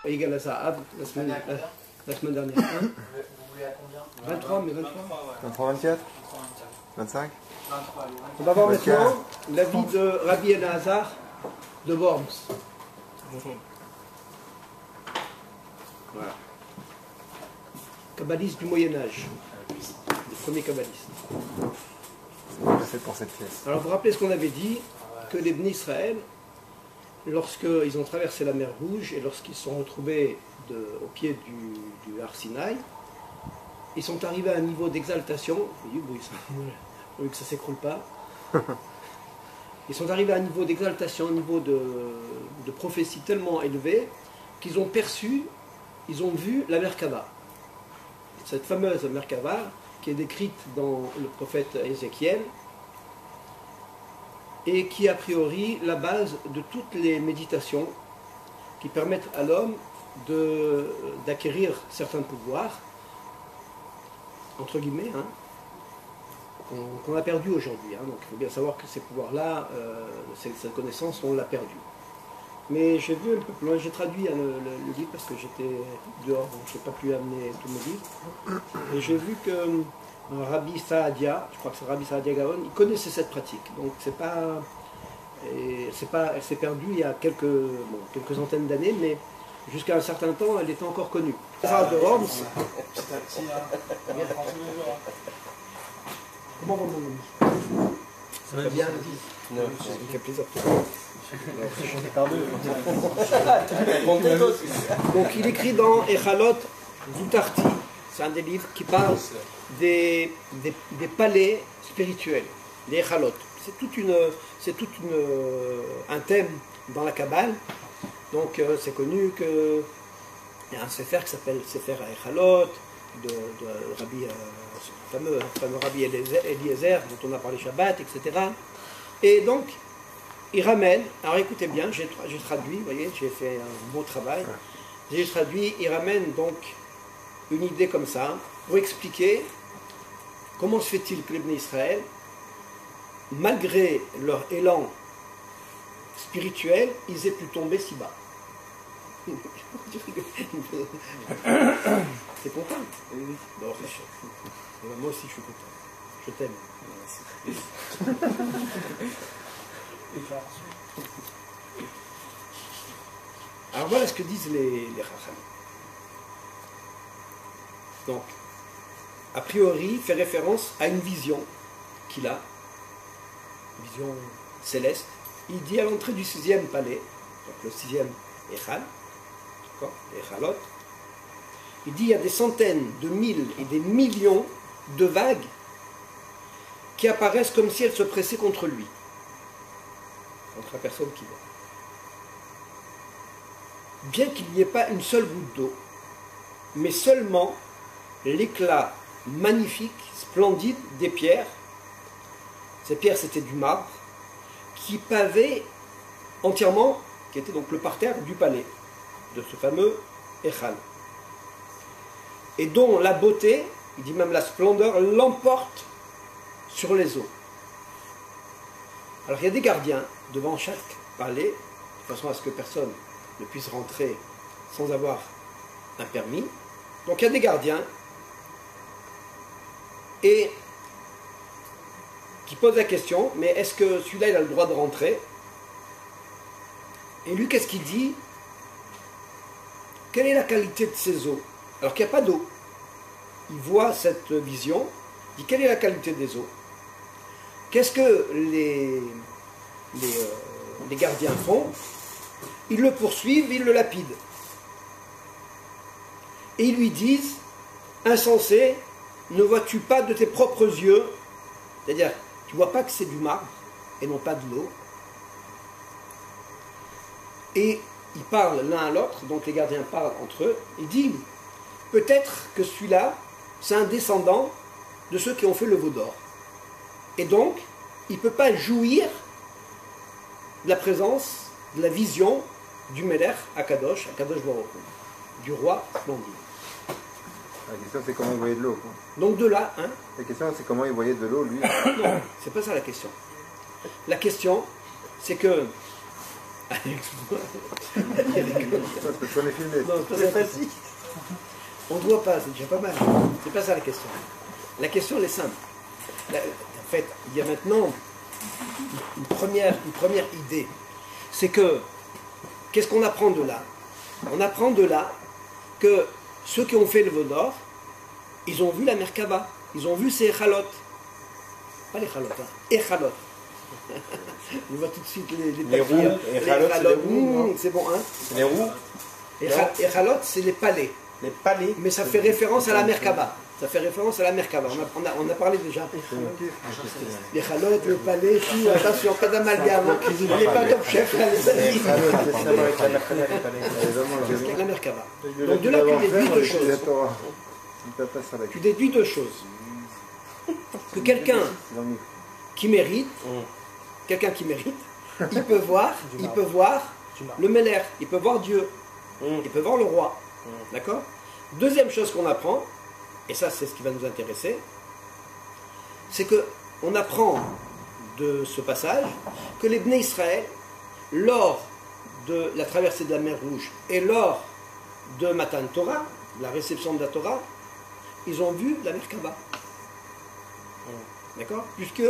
égal à ça, la semaine dernière. Hein, Vous voulez à combien? 23, mais 23. 23, 24 25 23, allez, On va voir 24. maintenant l'avis de Rabbi Elazar de Worms. Voilà. Kabbaliste du Moyen-Âge. Le premier kabbaliste. C'est pour cette pièce. Alors vous vous rappelez ce qu'on avait dit, que les Bnei Israël, lorsqu'ils ont traversé la mer Rouge et lorsqu'ils se sont retrouvés au pied du Har Sinaï, ils sont arrivés à un niveau d'exaltation, vu que ça ne s'écroule pas, ils sont arrivés à un niveau d'exaltation, un niveau de prophétie tellement élevé qu'ils ont perçu, ils ont vu la Merkava. Cette fameuse Merkava qui est décrite dans le prophète Ézéchiel et qui est a priori la base de toutes les méditations qui permettent à l'homme d'acquérir certains pouvoirs, entre guillemets, hein, qu'on a perdu aujourd'hui. Hein. Donc il faut bien savoir que ces pouvoirs-là, cette connaissance, on l'a perdu. Mais j'ai vu un peu plus loin, j'ai traduit le livre parce que j'étais dehors, donc je n'ai pas pu amener tous mes livres. Et j'ai vu que Rabbi Saadia, je crois que c'est Rabbi Saadia Gaon, il connaissait cette pratique. Donc elle s'est perdue il y a quelques centaines d'années, mais jusqu'à un certain temps, elle était encore connue. De Worms. petit à petit, on va prendre tous les jours. Comment va mon ami? Ça va bien? Non, ça me fait plaisir. Donc il écrit dans Echalot Zutarti, c'est un des livres qui parle des palais spirituels, les Echalot. C'est un thème dans la Kabbale. Donc c'est connu qu'il y a un sefer qui s'appelle Sefer Echalot de Rabbi, fameux Rabbi Eliezer dont on a parlé Shabbat, etc. Et donc il ramène, alors écoutez bien, j'ai traduit, vous voyez, j'ai fait un beau travail, j'ai traduit, il ramène donc une idée comme ça, pour expliquer comment se fait-il que les Bnei Israël, malgré leur élan spirituel, ils aient pu tomber si bas. T'es content? Oui. Non, moi aussi je suis content, je t'aime. Alors voilà ce que disent les Chacham. Donc, a priori, il fait référence à une vision qu'il a, une vision céleste. Il dit à l'entrée du 6e palais, donc le 6e Echal, Echalot, il dit il y a des centaines de mille et des millions de vagues qui apparaissent comme si elles se pressaient contre lui. Contre la personne qui voit. Bien qu'il n'y ait pas une seule goutte d'eau, mais seulement l'éclat magnifique, splendide des pierres. Ces pierres, c'était du marbre, qui pavait entièrement, qui était donc le parterre du palais, de ce fameux Echal. Et dont la beauté, il dit même la splendeur, l'emporte sur les eaux. Alors il y a des gardiens devant chaque palais, de façon à ce que personne ne puisse rentrer sans avoir un permis. Donc il y a des gardiens et qui posent la question, mais est-ce que celui-là il a le droit de rentrer? Et lui qu'est-ce qu'il dit? Quelle est la qualité de ces eaux? Alors qu'il n'y a pas d'eau. Il voit cette vision, il dit quelle est la qualité des eaux? Qu'est-ce que les gardiens font? Ils le poursuivent, ils le lapident. Et ils lui disent, insensé, ne vois-tu pas de tes propres yeux? C'est-à-dire, tu ne vois pas que c'est du marbre et non pas de l'eau. Et ils parlent l'un à l'autre, donc les gardiens parlent entre eux. Ils disent, peut-être que celui-là, c'est un descendant de ceux qui ont fait le veau d'or. Et donc, il ne peut pas jouir de la présence, de la vision du Melech Akadosh Baruch Hu, du roi splendide. La question c'est comment il voyait de l'eau. Donc de là, hein? La question c'est comment il voyait de l'eau lui. Non, c'est pas ça la question. La question, c'est que Parce que je connais filmé. Non, c'est pas facile. On ne doit pas, c'est déjà pas mal. C'est pas ça la question. La question, elle est simple. En fait, il y a maintenant une première idée. C'est que, qu'est-ce qu'on apprend de là? On apprend de là que ceux qui ont fait le Vaudor, ils ont vu la Merkaba. Ils ont vu ces Echalot. Pas les Echalot, hein. Echalot. On voit tout de suite les roues. Echalot, c'est les roues. C'est bon, hein? C'est les roues. Echalot, c'est les palais. Les palais. Mais ça fait référence à la Merkaba. Ça fait référence à la Merkaba. On a parlé déjà. Les chalotes, le palais, tout. Attention, pas d'amalgame. On n'est pas top chef, là, les amis. La Merkaba. Donc de là, tu déduis deux choses. Tu déduis deux choses. Que quelqu'un qui mérite, il peut voir le Meller, il peut voir Dieu, il peut voir le roi. D'accord? Deuxième chose qu'on apprend, et ça c'est ce qui va nous intéresser, c'est qu'on apprend de ce passage que les Bnei Israël, lors de la traversée de la mer Rouge et lors de Matan Torah, la réception de la Torah, ils ont vu la Merkaba. D'accord? Puisque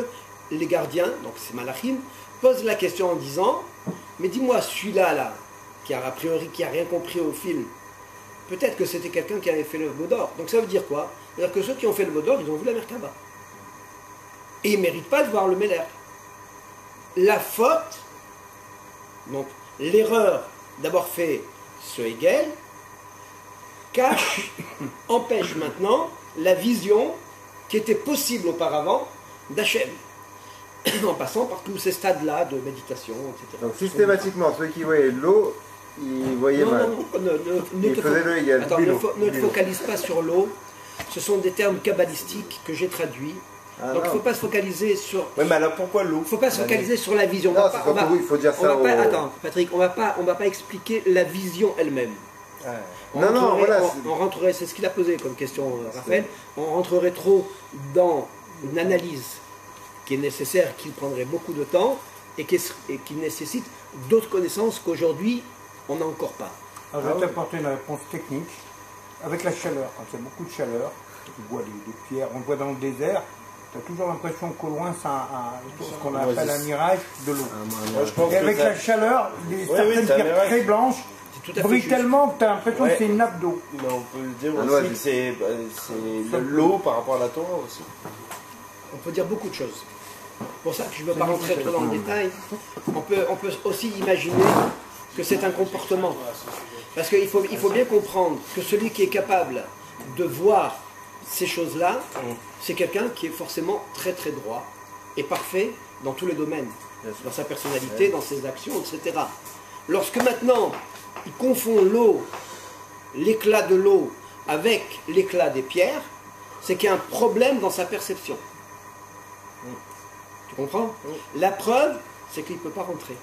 les gardiens, donc c'est Malachim, posent la question en disant, mais dis-moi, celui-là, là, qui a priori qui n'a rien compris au film, peut-être que c'était quelqu'un qui avait fait le Vaudor. Donc ça veut dire quoi? C'est-à-dire que ceux qui ont fait le Vaudor, ils ont vu la Merkaba. Et ils ne méritent pas de voir le Meller. La faute, donc l'erreur d'avoir fait ce Hegel, empêche maintenant la vision qui était possible auparavant d'Hachem, en passant par tous ces stades-là de méditation, etc. Donc systématiquement, ceux qui voyaient l'eau, ils voyaient mal. Ils faisaient le Hegel. Attends, ne te focalise pas sur l'eau. Ce sont des termes kabbalistiques que j'ai traduits. Ah, donc il ne non. faut pas se focaliser sur. Oui, mais alors pourquoi l'eau? Il ne faut pas se focaliser sur la vision. Non, c'est pas pour vous, il faut dire ça au... Attends, Patrick, on va pas expliquer la vision elle-même. Ouais. Non, voilà. On rentrerait, c'est ce qu'il a posé comme question, Raphaël. On rentrerait trop dans une analyse qui est nécessaire, qui prendrait beaucoup de temps et qui nécessite d'autres connaissances qu'aujourd'hui on n'a encore pas. Alors, je vais t'apporter une réponse technique. Avec la chaleur, quand il y a beaucoup de chaleur, tu vois des pierres, on le voit dans le désert, tu as toujours l'impression qu'au loin, c'est ce qu'on appelle un mirage de l'eau. Moi, je pense Et avec que la chaleur, certaines c'est un pierres mirage. très blanches C'est tout à fait brillent juste. tellement que tu as l'impression Ouais. que c'est une nappe d'eau. Mais on peut dire Ah, aussi ouais, que c'est l'eau par rapport à la Torah aussi. On peut dire beaucoup de choses. Pour ça que je ne veux pas rentrer trop dans le détail. On peut aussi imaginer que c'est un comportement. Parce qu'il faut bien comprendre que celui qui est capable de voir ces choses-là, c'est quelqu'un qui est forcément très très droit et parfait dans tous les domaines, dans sa personnalité, dans ses actions, etc. Lorsque maintenant il confond l'eau, l'éclat de l'eau avec l'éclat des pierres, c'est qu'il y a un problème dans sa perception. Tu comprends? La preuve, c'est qu'il ne peut pas rentrer.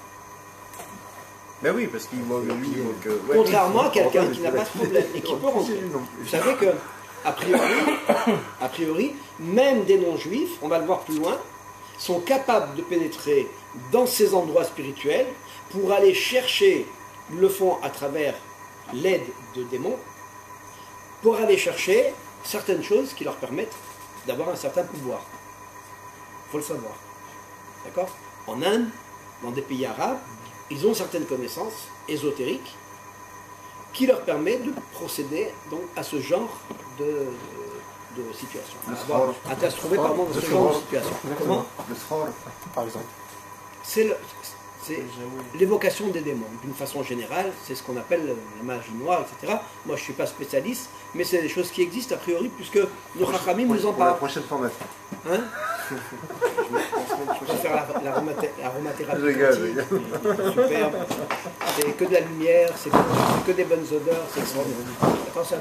Mais oui, parce qu'il voit lui, donc. Contrairement à quelqu'un qui n'a pas ce problème et qui peut rentrer. Vous savez que, a priori, même des non-juifs, on va le voir plus loin, sont capables de pénétrer dans ces endroits spirituels pour aller chercher, ils le font à travers l'aide de démons, pour aller chercher certaines choses qui leur permettent d'avoir un certain pouvoir. Il faut le savoir. D'accord? En Inde, dans des pays arabes, ils ont certaines connaissances ésotériques qui leur permettent de procéder donc, à ce genre de situation. À se trouver pardon, dans ce genre de situation. Comment? Le sror, par exemple. C'est l'évocation des démons. D'une façon générale, c'est ce qu'on appelle la magie noire, etc. Moi, je ne suis pas spécialiste, mais c'est des choses qui existent a priori, puisque nos Chachamim nous en Pour la parlent. prochaine formation. Hein? Je vais faire l'aromathérapie. Je rigole, quantique. Superbe. C'est que de la lumière, c'est que des bonnes odeurs, c'est extraordinaire. Attention.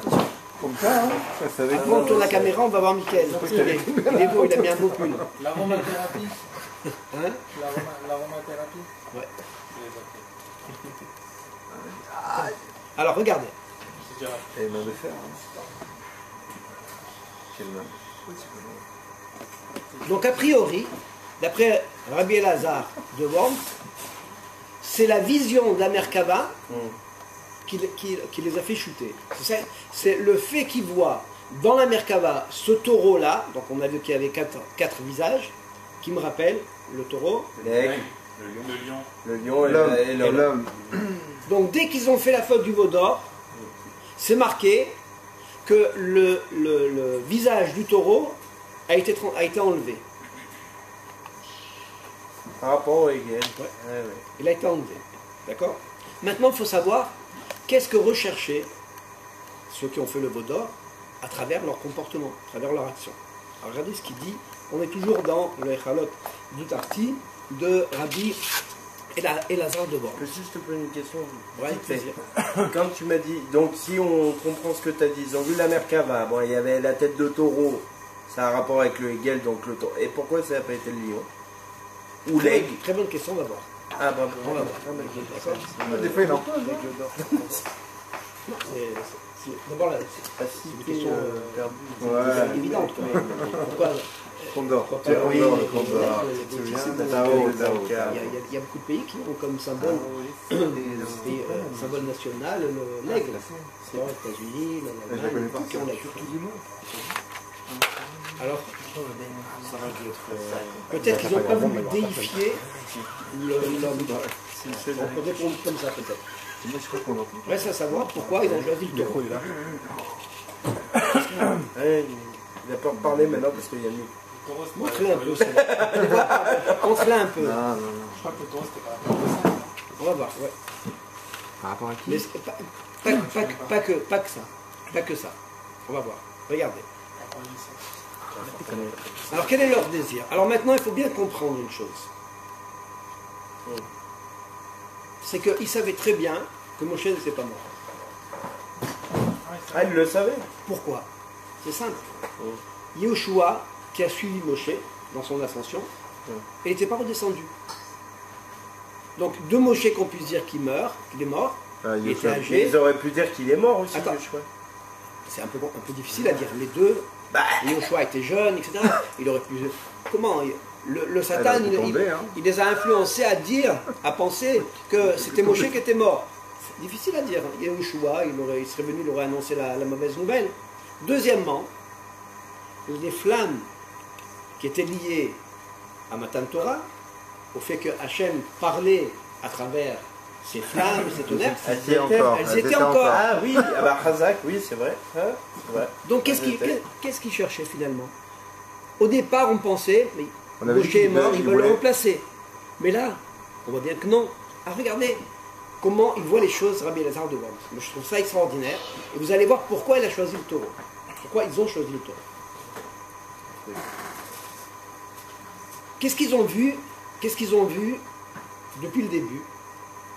Comme ça, hein. Ça avec Après, on tourne la caméra, on va voir Mickaël. Il est beau, il a mis un beau pull. L'aromathérapie. Hein? L'aromathérapie. Ouais. Alors, regardez. C'est déjà Et main de fer. Hein. Quelle main. Donc, a priori, d'après Rabbi Elazar de Worms, c'est la vision de la Merkava qui les a fait chuter. C'est le fait qu'ils voient dans la Merkava ce taureau-là, donc on a vu qu'il y avait quatre visages, qui me rappellent le taureau, l'aigle, Le le lion. lion et l'homme. Donc dès qu'ils ont fait la faute du veau d'or, c'est marqué que le visage du taureau a été enlevé. Par rapport au Hegel. Ouais. Il a été enlevé. D'accord? Maintenant, il faut savoir qu'est-ce que recherchaient ceux qui ont fait le veau d'or à travers leur comportement, à travers leur action. Alors regardez ce qu'il dit. On est toujours dans le Echalot du Tarti de Rabbi Elazar de Born. Je peux juste te poser une question. Ouais, avec plaisir. Quand tu m'as dit, donc si on comprend ce que tu as dit, ils ont vu la Merkava, bon, il y avait la tête de taureau, ça a un rapport avec le Hegel, donc le taureau. Et pourquoi ça n'a pas été le lion? Ou l'aigle? Très bonne question, on va voir. Ah bah, On va voir. D'accord? Des fois, il en pose. Non, d'abord, c'est une question évidente. Pourquoi Condor. quand, Le condor, le il condor. y a beaucoup de pays qui ont comme symbole, symbole national l'aigle. Les États-Unis, l'Allemagne, qui ont l'aigle. Alors, peut-être qu'ils n'ont pas voulu déifier l'homme. On peut répondre comme ça peut-être. Reste à savoir pourquoi ils ont choisi le taureau. il a peur de parler maintenant parce qu'il y a mieux. Montre-le un peu. Montre-le un peu. Non. Je crois que le taureau c'était par rapport à ça. On va voir, ouais. Par rapport à qui? Mais pas que ça. Pas que ça. On va voir. Regardez. Par rapport à ça. Alors quel est leur désir? Alors maintenant il faut bien comprendre une chose. C'est qu'ils savaient très bien que Moshe n'était pas mort. Ah, il le savait? Pourquoi? C'est simple. Yehoshua, qui a suivi Moshe dans son ascension, il n'était pas redescendu. Donc de Moshe qu'on puisse dire qu'il meurt, qu'il est mort, il était âgé. Ils auraient pu dire qu'il est mort aussi, Attends. Yehoshua. C'est un peu difficile à dire. Les deux, Yehoshua était jeune, etc. Il aurait pu... Comment le Satan, il les a influencés à dire, à penser que c'était Moshe qui était mort. C'est difficile à dire. Yehoshua, il serait venu, il aurait annoncé la mauvaise nouvelle. Deuxièmement, les flammes qui étaient liées à Matan Torah, au fait que Hachem parlait à travers ces flammes, ces ténèbres, elles étaient encore. Ah oui, ah bah Chazak, oui, c'est vrai. Hein, c'est vrai. Donc qu'est-ce qu'ils cherchaient finalement? Au départ, on pensait, mais On avait Moshe dit est qu'il mort, voulait- ils veulent le remplacer. Mais là, on voit bien que non. Ah, regardez comment il voit les choses, Rabbi Elazar de Worms. Moi, je trouve ça extraordinaire. Et vous allez voir pourquoi il a choisi le taureau. Pourquoi ils ont choisi le taureau. Qu'est-ce qu'ils ont vu? Qu'est-ce qu'ils ont vu depuis le début?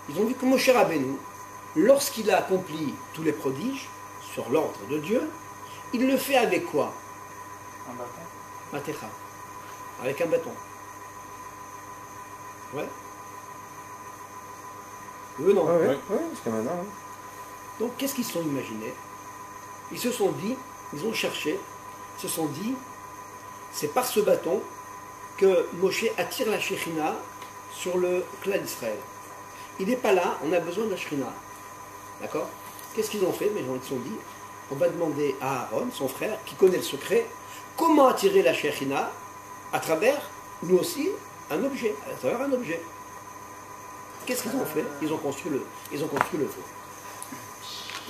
Ils ont vu que Moshe Rabbeinu, lorsqu'il a accompli tous les prodiges sur l'ordre de Dieu, il le fait avec quoi? Un bâton. Matécha. Avec un bâton. Ouais. Oui, non. Ouais, jusqu'à maintenant. hein. Donc, qu'est-ce qu'ils se sont imaginés? Ils se sont dit, ils ont cherché, ils se sont dit, c'est par ce bâton que Moshe attire la Shekhinah sur le clan d'Israël. Il n'est pas là, on a besoin de la Shekhinah. D'accord? Qu'est-ce qu'ils ont fait? Mais ils se sont dit, on va demander à Aaron, son frère, qui connaît le secret, comment attirer la Shekhinah à travers, nous aussi, un objet, à travers un objet. Qu'est-ce qu'ils ont fait? Ils ont construit le feu.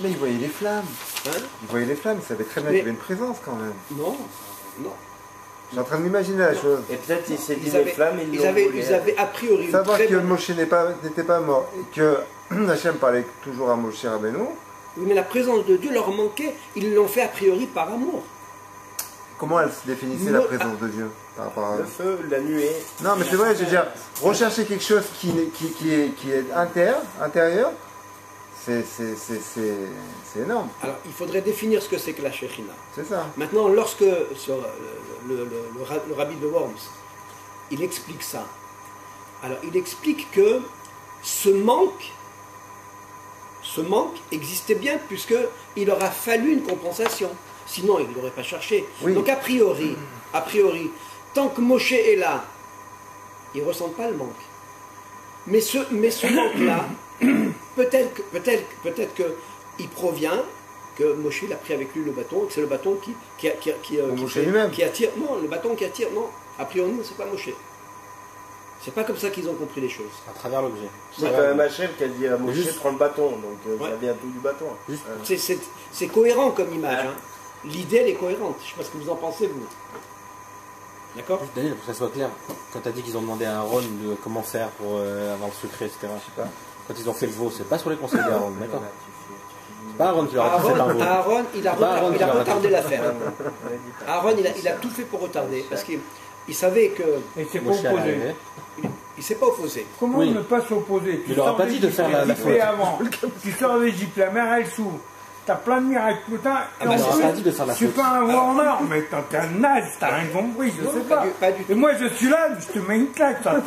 Mais ils voyaient les flammes. Hein? Ils voyaient les flammes, ils savaient très bien Mais- qu'il y avait une présence quand même. Non, non. Je suis en train de m'imaginer la chose. Et peut-être il s'est dit Ils les avaient, flammes, ils avaient a priori une Savoir très que bonne... Moshe n'était pas mort et que Hachem parlait toujours à Moshe Rabbeinu, Oui, mais la présence de Dieu leur manquait. Ils l'ont fait a priori par amour. comment elle se définissait la présence de Dieu par rapport à... Le feu, la nuée. Non mais c'est vrai, je veux dire, rechercher quelque chose qui est intérieur, c'est énorme, Alors, il faudrait définir ce que c'est que la Shekhinah. c'est ça. Maintenant, lorsque sur le rabbi de Worms, il explique ça, alors il explique que ce manque existait bien puisqu'il aura fallu une compensation. Sinon, il n'aurait pas cherché. Oui. Donc, a priori, tant que Moshe est là, il ne ressent pas le manque. Mais ce manque-là, peut-être qu'il provient que Moshe l'a pris avec lui le bâton, et que c'est le bâton Moshe lui-même. qui attire. Non, le bâton qui attire, non. A priori, c'est pas Moshe. C'est pas comme ça qu'ils ont compris les choses. À travers l'objet. C'est quand même Hachem qui a dit à Moshe Juste- prends le bâton, donc Ouais. ça vient tout du bâton. C'est cohérent comme image. Hein. L'idée, elle est cohérente. Je sais pas ce que vous en pensez, vous. D'accord? Juste Daniel, pour que ça soit clair, quand tu as dit qu'ils ont demandé à Aaron de comment faire pour avoir le secret, etc. Je sais pas. Quand ils ont fait le veau, c'est pas sur les conseils d'Aaron, d'accord? C'est pas Aaron qui leur a dit c'est un veau. Aaron, il a C'est pas Aaron qui leur a retardé dit. l'affaire. Aaron, il a tout fait pour retarder. Parce qu'il savait que. Et c'est pas Moshe est opposé. arrivé. Il s'est pas opposé. Comment Oui. ne pas s'opposer? Il leur a pas dit de faire la faute. faute. Avant. Tu sors d'Égypte, la mer elle s'ouvre. T'as plein de miracles, putain. Et bah, en Il leur a plus, pas dit de faire la je suis faute. pas un warner, mais t'es un naze, t'as rien compris, je sais pas. Pas du tout. Et moi je suis là, je te mets une claque, ça. Pas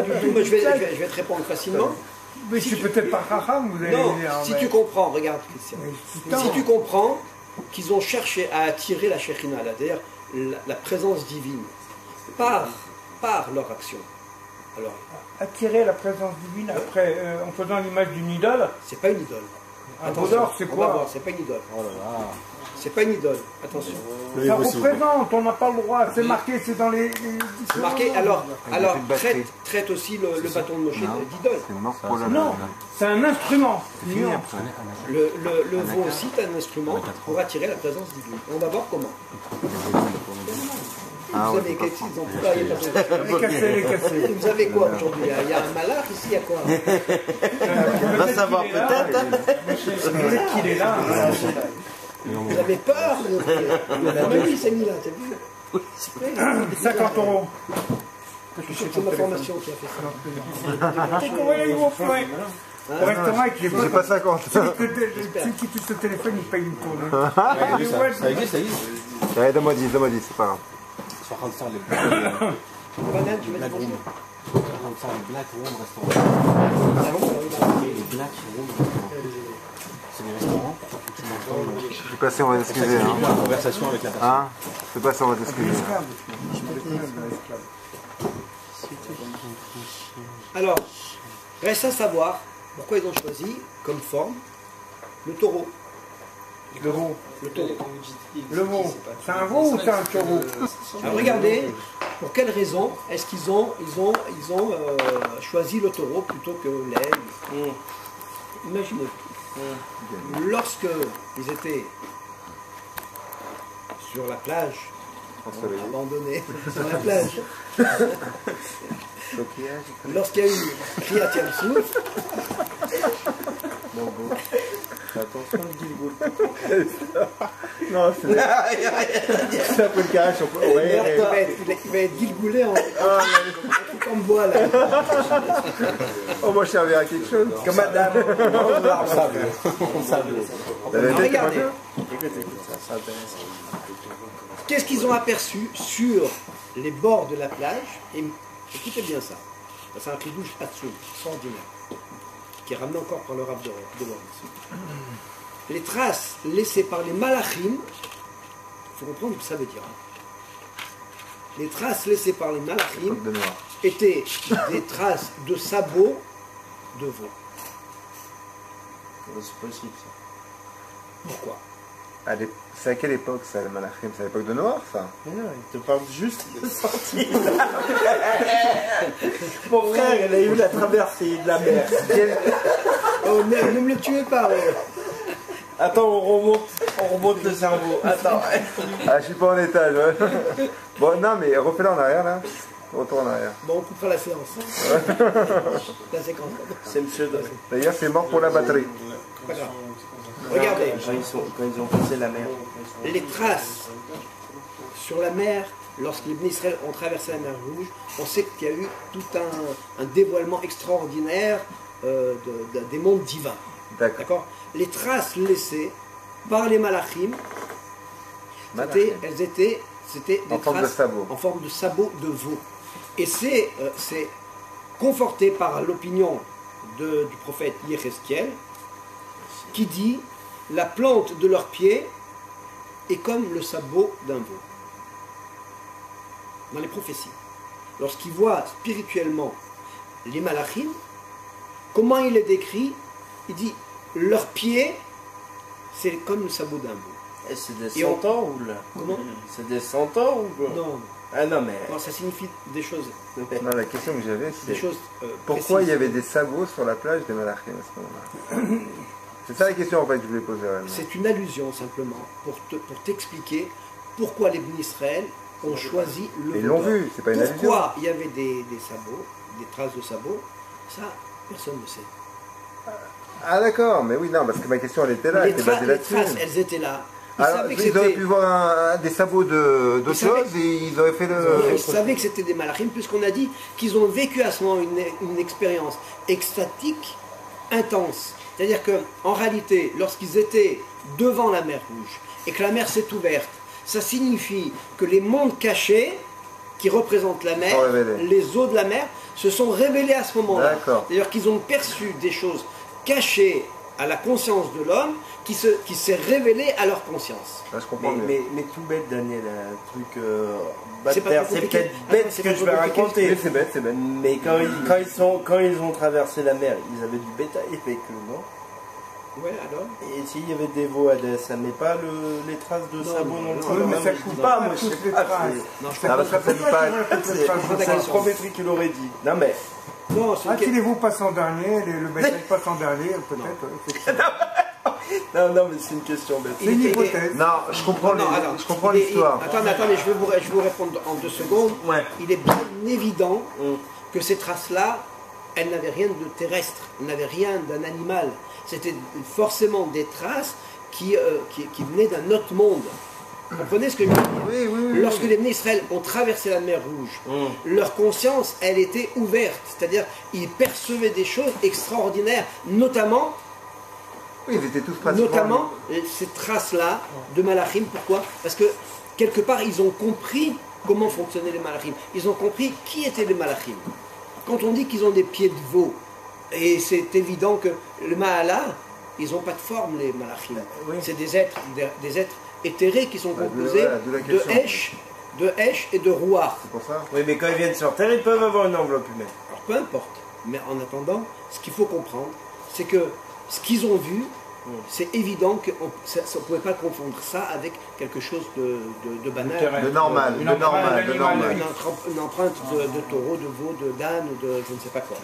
du tout. Moi, je vais te répondre facilement. Mais je suis peut-être pas racham, vous allez Non, me dire. si mais- tu comprends, regarde, Christian. mais putain. Si tu comprends qu'ils ont cherché à attirer la Shekhina, c'est-à-dire la présence divine, par leur action. Alors, Attirer la présence divine après, en faisant l'image d'une idole. c'est pas une idole. Un veau d'or, c'est on va quoi? voir, c'est pas une idole. Oh là là. C'est pas une idole. Attention. Ça représente, on n'a pas le droit, c'est marqué, c'est dans les. C'est marqué. Alors une batterie. traite aussi le bâton de Moshe d'idole. C'est mort pour la Non, c'est un instrument. Nuance. Le veau aussi est un instrument pour attirer la présence divine. On va voir comment. Ah Vous ouais, avez c'est quels ils ont pas, il y a pas de- Les cassés, les cassés. Vous avez quoi aujourd'hui? Il y a un malach ici, il y a quoi? Va savoir peut-être. Peut-être qu'il est là. Vous avez peur? Même lui s'est mis là, t'as vu? Oui, 50 euros. c'est ma formation qui a fait ça. C'est qu'on va aller au fouet. Au restaurant avec les J'ai pas 50. Celui qui touche le téléphone, il paye une tournée. Ça existe, ça existe. Ouais, donne-moi 10, c'est pas grave. Ils sont en train de faire les Banane, tu vas Black dire Room. bonjour. Ils sont en train de faire les Black Room restaurants. Les Black Room restaurants. C'est des restaurants où tu manges Je suis passé, on va t'excuser. Hein. la conversation avec la personne. Hein Je suis passé, on va t'excuser. Alors, reste à savoir pourquoi ils ont choisi comme forme le taureau. Le veau. Le taureau. Le veau. C'est un veau ou c'est un taureau? Alors regardez, pour quelle raison est-ce qu'ils ont choisi le taureau plutôt que l'aigle? Imaginez. Lorsque ils étaient sur la plage, abandonnés sur la plage, lorsqu'il y a eu Kriyat Yam-Souf, Attention, le Gilgoul. Non, c'est un peu le carré. il va être gilgoulé en truc en bois là. Oh, moi je servais à quelque chose. Comme madame. Alors, regardez, qu'est-ce qu'ils ont aperçu sur les bords de la plage? Et écoutez bien ça. C'est un chidouche absolu, extraordinaire, qui est ramené encore par le Rav de Lawrence. Les traces laissées par les malachim, il faut comprendre ce que ça veut dire. Les traces laissées par les malachim De noir. étaient des traces de sabots de veau. C'est possible ça. Pourquoi? C'est à quelle époque ça, le Malachim? C'est à l'époque de Noir, ça? Mais non, il te parle juste de sortie. Mon frère, il a eu la traversée de la mer. Oh merde, ne me le tuez pas! Attends, on remonte le cerveau. Attends. Ah, je suis pas en étage, ouais. Bon, non, mais refais-la en arrière, là. Retourne en arrière. Bon, on coupera la séance. La séquence. C'est monsieur de... D'ailleurs, c'est mort pour la batterie. Pas grave. Regardez, Quand ils ont passé la mer. les traces sur la mer, lorsque les Bnei Israël ont traversé la mer Rouge, on sait qu'il y a eu tout un dévoilement extraordinaire des mondes divins. D'accord. D'accord? Les traces laissées par les malachim, c'était des En forme de traces sabot. en forme de sabots de veau. Et c'est conforté par l'opinion du prophète Yechezkiel, qui dit la plante de leurs pieds est comme le sabot d'un veau. Dans les prophéties. Lorsqu'ils voient spirituellement les malachim, comment il les décrit? Il dit, leurs pieds, c'est comme le sabot d'un veau. Et c'est des Et on- centaures ou là? Comment? C'est des centaures ou quoi? Non, Ah non, mais. non, ça signifie des choses, Non, la question que j'avais, des c'est choses pourquoi il y précises. avait des sabots sur la plage des Malachim à ce moment-là? C'est ça la question en fait que je voulais poser réellement. C'est une allusion simplement pour t'expliquer pourquoi les Bnei Israël ont choisi le Ils l'ont veau d'or. vu, c'est pas une allusion. Pourquoi il y avait des sabots, des traces de sabots, ça, personne ne sait. Ah d'accord, mais oui, non, parce que ma question elle était là, elle était basée Les là-dessus. traces, elles étaient là. Ils Alors, savaient que ils auraient c'était... pu voir des sabots d'autre Ils savaient- chose et ils auraient fait Ils savaient que c'était des malachim, puisqu'on a dit qu'ils ont vécu à ce moment une expérience extatique intense. C'est-à-dire qu'en réalité, lorsqu'ils étaient devant la mer Rouge et que la mer s'est ouverte, ça signifie que les mondes cachés, qui représentent la mer, Sont révélés. les eaux de la mer, se sont révélés à ce moment-là. D'accord. C'est-à-dire qu'ils ont perçu des choses cachées à la conscience de l'homme qui s'est révélée à leur conscience. Là, je comprends mieux. Mais tout bête, Daniel, un truc. C'est pas bâtard, trop c'est compliqué. peut-être Attends, bête c'est ce pas que je trop vais compliqué. raconter. Mais c'est bête, c'est bête. Mais quand ils ont traversé la mer, ils avaient du bétail avec eux, non? Ouais, alors Et s'il y avait des veaux, ça met pas les traces de Non, sabot non, dans le non, sol? non, Mais non, ça non, coupe non, pas, non, moi je toutes sais les pas. traces. Non, je Ah, parce que ça ne pas. C'est un prométrie qui l'aurait dit. Non mais. Non, c'est Ah, si les veaux passent en dernier, le bétail passe en dernier, peut-être. effectivement. Non, mais c'est une question bête. C'est une hypothèse. Non, je comprends Non, attends, je comprends il est- l'histoire. Attendez, je vais vous répondre en 2 secondes. Ouais. Il est bien évident Mm. que ces traces-là, elles n'avaient rien de terrestre, elles n'avaient rien d'un animal. C'était forcément des traces qui venaient d'un autre monde. Vous comprenez ce que je veux dire? Oui, oui, oui. Lorsque les Bnei Israël ont traversé la mer Rouge, leur conscience, elle était ouverte. C'est-à-dire, ils percevaient des choses extraordinaires, notamment Oui, ils étaient tous pratiquement. Notamment ces traces-là de Malachim. Pourquoi? Parce que quelque part, ils ont compris comment fonctionnaient les Malachim. Ils ont compris qui étaient les Malachim. Quand on dit qu'ils ont des pieds de veau, et c'est évident que le Mahala, ils n'ont pas de forme, les Malachim. Oui. C'est des êtres éthérés qui sont Bah, composés voilà, d'où la de question. Esh et de Ruach. C'est pour ça. Oui, mais quand ils viennent sur Terre, ils peuvent avoir une enveloppe humaine. Alors peu importe, mais en attendant, ce qu'il faut comprendre, c'est que ce qu'ils ont vu, c'est évident qu'on ne pouvait pas confondre ça avec quelque chose de banal. De normal, Une de normal, empreinte de d'animal, normal. Une empreinte de taureau, de veau, de d'âne, ou de je ne sais pas quoi.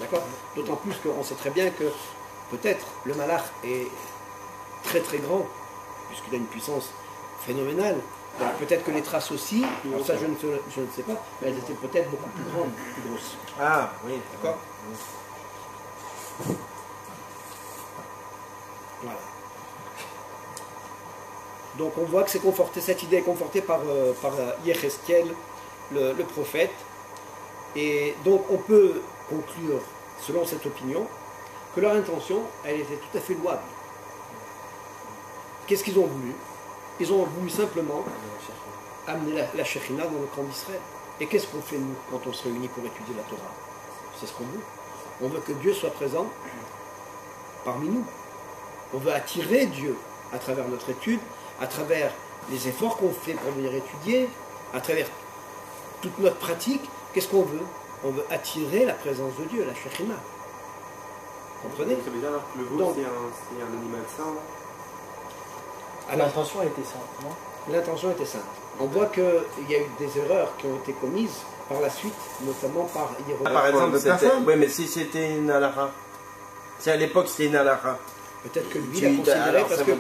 D'accord? D'autant plus qu'on sait très bien que peut-être le malach est très très grand, puisqu'il a une puissance phénoménale. Donc peut-être que les traces aussi, alors ça je ne sais pas, mais elles étaient peut-être beaucoup plus grandes, plus grosses. Ah, oui. D'accord? Voilà. Donc on voit que c'est conforté, cette idée est confortée par Yecheskel, le prophète. Et donc on peut conclure, selon cette opinion, que leur intention, elle était tout à fait louable. Qu'est-ce qu'ils ont voulu? Ils ont voulu simplement amener la Shekhinah dans le camp d'Israël. Et qu'est-ce qu'on fait nous quand on se réunit pour étudier la Torah? C'est ce qu'on veut. On veut que Dieu soit présent parmi nous. On veut attirer Dieu à travers notre étude, à travers les efforts qu'on fait pour venir étudier, à travers toute notre pratique. Qu'est-ce qu'on veut? On veut attirer la présence de Dieu, la Shekhinah. Vous comprenez? Ça veut dire alors que le veau, Donc- c'est un animal sain, là. Alors, L'intention était simple, non? l'intention était simple. On voit qu'il y a eu des erreurs qui ont été commises par la suite, notamment par Yéromia. Par exemple, de c'était. personne. Oui, mais si c'était une halakha. Si à l'époque c'était une halakha. Peut-être que lui Tu- l'a considéré alors, parce ça que, veut-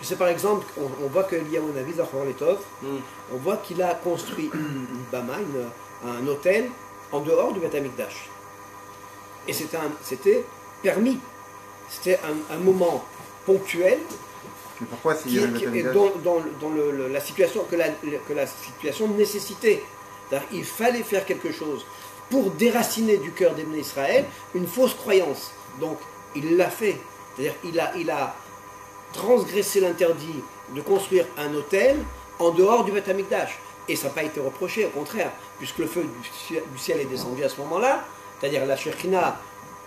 je sais par exemple, on voit que Eliyahu Navi, Zachor Letov, Hmm. on voit qu'il a construit une bama, un hôtel, en dehors du Beth Amikdash. Et c'était permis. C'était un moment ponctuel Mais pourquoi s'il y qui, avait qui- le et dans la situation que la situation nécessitait. C'est-à-dire, il fallait faire quelque chose pour déraciner du cœur des Bnei Israël une fausse croyance. Donc il l'a fait. C'est-à-dire il a transgressé l'interdit de construire un hôtel en dehors du Beth Amikdash. Et ça n'a pas été reproché, au contraire, puisque le feu du ciel est descendu à ce moment-là, c'est-à-dire la Shekhina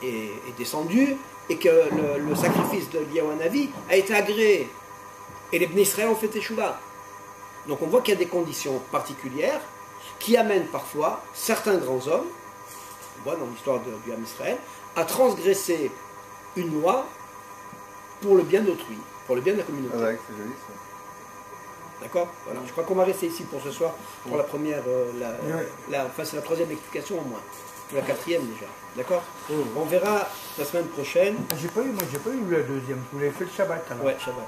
est descendue, et que le sacrifice de Eliyahu Navi a été agréé. Et les Bnei Israël ont fait Teshuvah. Donc on voit qu'il y a des conditions particulières qui amènent parfois certains grands hommes on voit dans l'histoire du Ham Israël, a transgressé une loi pour le bien d'autrui, pour le bien de la communauté. Ah ouais, c'est joli ça. D'accord. Voilà. Je crois qu'on va rester ici pour ce soir, pour la première, enfin c'est la troisième explication au moins, ou la quatrième déjà. D'accord. On verra la semaine prochaine. Moi j'ai pas eu la deuxième, vous l'avez fait le Shabbat alors. Ouais, Shabbat.